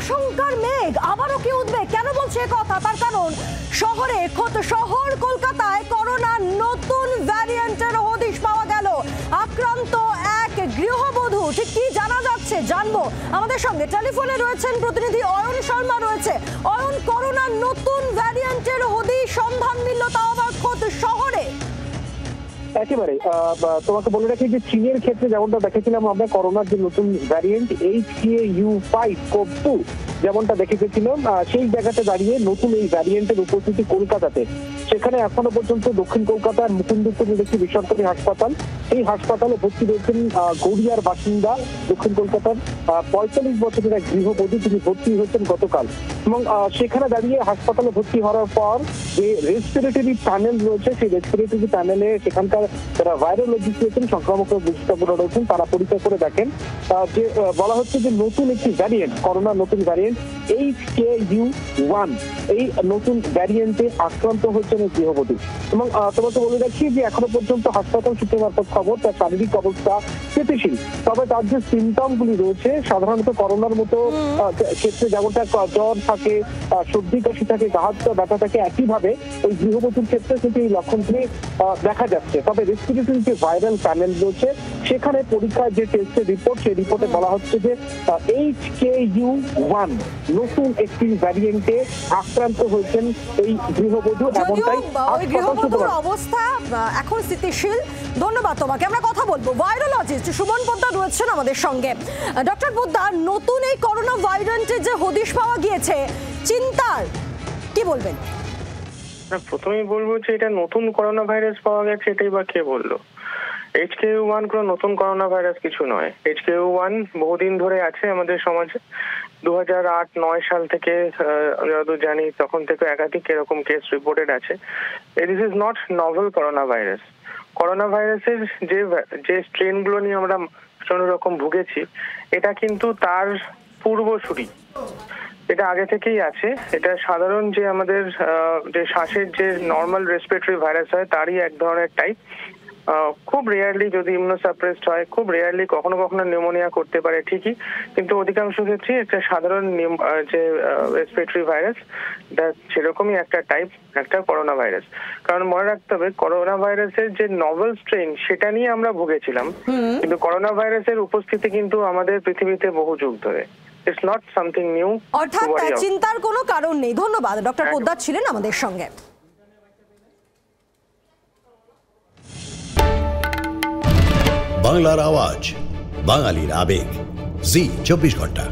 আশঙ্কার মেঘ, আবারও কি উঠবে? কেন বলছে কথা? তার কারণ শহরে, খোদ শহর কলকাতায় করোনার নতুন ভ্যারিয়েন্টের হদিশ পাওয়া গেল। আক্রান্ত এক গৃহবধূ। ঠিক কি জানা যাচ্ছে জানবো। আমাদের সঙ্গে টেলিফোনে রয়েছেন প্রতিনিধি অয়ন শর্মা রয়েছে। অয়ন, করোনার নতুন ভ্যারিয়েন্টের হদিশ সন্ধান মিলল, তাও আবার খোদ শহরে। একেবারে তোমাকে বলে রাখি যে চীনের ক্ষেত্রে যেমনটা দেখেছিলাম আমরা করোনার যে নতুন ভ্যারিয়েন্ট HKU5 যেমনটা দেখে গেছিলাম, সেই জায়গাতে দাঁড়িয়ে নতুন এই ভ্যারিয়েন্টের উপস্থিতি কলকাতাতে। সেখানে এখনো পর্যন্ত দক্ষিণ কলকাতার মুকুন্দপুরের একটি বেসরকারি হাসপাতাল, এই হাসপাতালে ভর্তি রয়েছেন গড়িয়ার বাসিন্দা দক্ষিণ কলকাতার 45 বছরের এক গৃহবধূ। তিনি ভর্তি হয়েছেন গতকাল এবং সেখানে দাঁড়িয়ে হাসপাতালে ভর্তি হওয়ার পর যে রেসপিরেটরি প্যানেল রয়েছে, সেই রেসপিরেটরি প্যানেলে সেখানকার যারা ভাইরোলজিস্ট রয়েছেন, সংক্রামক বিশেষজ্ঞরা রয়েছেন, তারা পরীক্ষা করে দেখেন যে বলা হচ্ছে যে নতুন একটি ভ্যারিয়েন্ট, করোনার নতুন ভ্যারিয়েন্ট HKU1, এই নতুন ভ্যারিয়েন্টে আক্রান্ত হচ্ছেন এই গৃহবধূ। এবং তোমাকে বলে রাখি যে এখনো পর্যন্ত হাসপাতাল সূত্রে মারফত খবর তার শারীরিক অবস্থা স্থিতিশীল, তবে তার যে সিমটম গুলি রয়েছে সাধারণত করোনার মতো ক্ষেত্রে যেমনটা জ্বর থাকে, সর্দি কাশি থাকে, গা হাত পা ব্যথা থাকে, একইভাবে ওই গৃহবধূর ক্ষেত্রে কিন্তু এই লক্ষণগুলি দেখা যাচ্ছে। তবে রেসপিরেটরি যে ভাইরাল প্যানেল রয়েছে সেখানে পরীক্ষার যে টেস্টের রিপোর্ট, সেই রিপোর্টে বলা হচ্ছে যে HKU1 নতুন একটি ভ্যারিয়েন্টে আক্রান্ত হয়েছেন এই গৃহবধূ। এমনটাই গৃহবধূর অবস্থা এখন স্থিতিশীল। ধন্যবাদ তোমাকে। আমরা কথা বলবো ভাইরোলজিস্ট সুমন পোদ্দার রয়েছেন আমাদের সঙ্গে। ডক্টর পোদ্দার, নতুন এই করোনা ভাইরান্টের যে হদিশ পাওয়া গিয়েছে, চিন্তার কি বলবেন? প্রথমেই বলবো যে এটা নতুন করোনা ভাইরাস পাওয়া গেছে, এটাই বা কে বললো? HKU1 কোনো নতুন করোনা ভাইরাস কিছু নয়। HKU1 বহুদিন ধরে আছে আমাদের সমাজে। 2008-9 সাল থেকে যতদূর জানি তখন থেকে একাধিক এরকম কেস রিপোর্টেড আছে। This is not novel corona virus. Corona ভাইরাসের যে স্ট্রেনগুলো নিয়ে আমরা কোনো রকম ভুগেছি, এটা কিন্তু তার পূর্বসূরি। এটা আগে থেকেই আছে। এটা সাধারণ যে আমাদের যে শ্বাসের যে নর্মাল রেসপিরেটরি ভাইরাস হয় তারই এক ধরনের টাইপ। খুব রেয়ারলি যদি ইমিউনোসাপ্রেসড হয়, খুব রেয়ারলি কখনো কখনো নিউমোনিয়া করতে পারে ঠিকই, কিন্তু অধিকাংশ ক্ষেত্রে একটা সাধারণ যে রেসপিরেটরি ভাইরাস, সেরকমই একটা টাইপ, একটা করোনা ভাইরাস। কারণ মনে রাখতে হবে করোনা ভাইরাসের যে নভেল স্ট্রেন সেটা নিয়ে আমরা ভুগেছিলাম, কিন্তু করোনা ভাইরাসের উপস্থিতি কিন্তু আমাদের পৃথিবীতে বহু যুগ ধরে। It's not something new. অর্থাৎ চিন্তার কোনো কারণ নেই। ধন্যবাদ। ডক্টর পোদ্দার ছিলেন আমাদের সঙ্গে। বাংলার আওয়াজ, বাঙালির আবেগ, জি 24 ঘন্টা।